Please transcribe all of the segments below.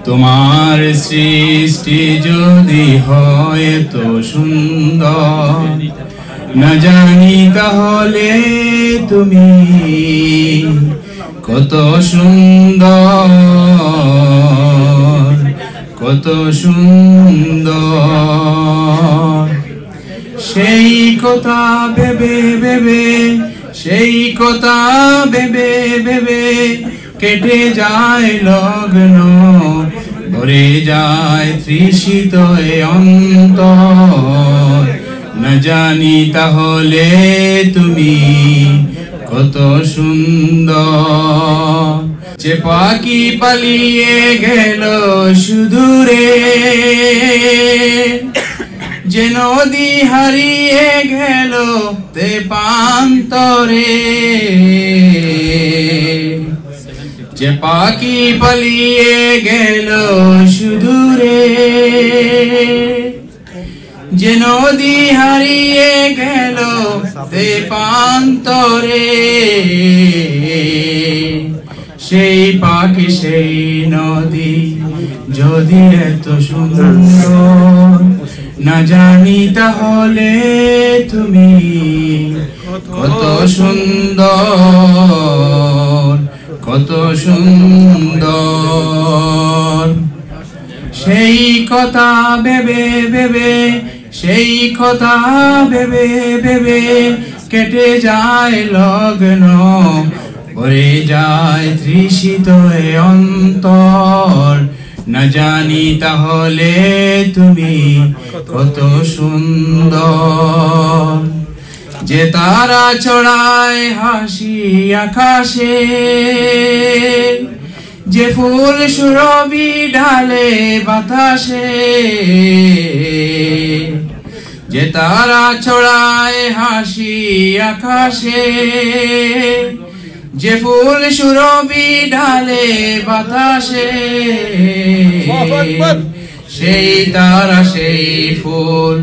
তোমার সৃষ্টি যদি হয় তো সুন্দর, না জানি তাহলে তুমি কত সুন্দর, কত সুন্দর। সেই কথা ভেবে ভেবে, সেই কথা ভেবে ভেবে কেটে যায় লগ্ন, ভরে যায় তৃষিত এ অন্তর। না জানি তাহলে তুমি কত সুন্দর। যে পাখি পালিয়ে গেল সুদূরে, যে নদী হারিয়ে গেল তেপান্তরে, যে পাখি পালিয়ে গেল সুদূরে, যে নদী হারিয়ে গেল তেপান্তরে, সেই পাখি সেই নদী যদি এত সুন্দর, না জানি তাহলে তুমি কত সুন্দর, কত সুন্দর। সেই কথা ভেবে ভেবে, সেই কথা ভেবে ভেবে কেটে যায় লগ্ন, ভরে যায় তৃষিত এ অন্তর। না জানি তাহলে তুমি কত সুন্দর। যে তারা ছড়ায় হাসি আকাশে, যে ফুল সুরভি ঢালে বাতাসে, যে তারা ছড়ায় হাসি আকাশে, যে ফুল সুরভি ঢালে বাতাসে, সেই তারা সেই ফুল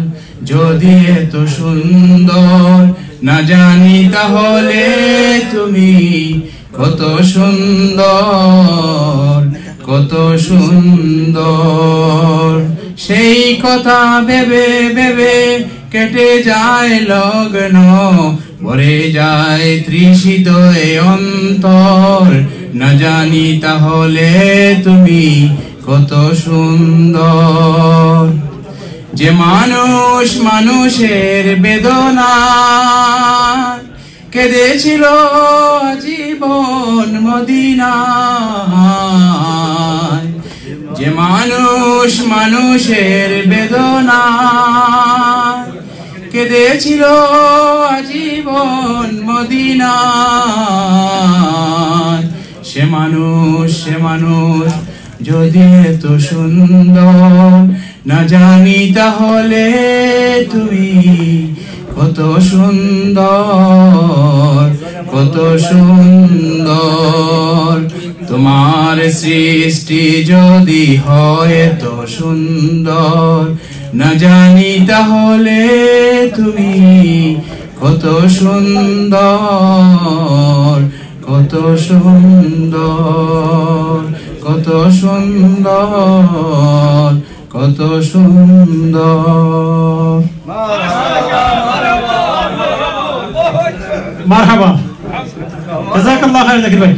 যদি এত সুন্দর, না জানি তাহলে তুমি কত সুন্দর, কত সুন্দর। সেই কথা ভেবে ভেবে কেটে যায় লগ্ন, ভরে যায় তৃষিত এ অন্তর। না জানি তাহলে তুমি কত সুন্দর। যে মানুষ মানুষের বেদনা কেঁদেছিল জীবন মদিনায়, যে মানুষ মানুষের বেদনা কেঁদেছিল জীবন মদিনায়, সে মানুষ যদি এত সুন্দর, না জানি তাহলে তুমি কত সুন্দর, কত সুন্দর। তোমার সৃষ্টি যদি হয় তো সুন্দর, না জানি তাহলে তুমি কত সুন্দর, কত সুন্দর, কত সুন্দর, কত সুন্দর। মারহাবা, জাযাকাল্লাহু খাইরান জাকির ভাই।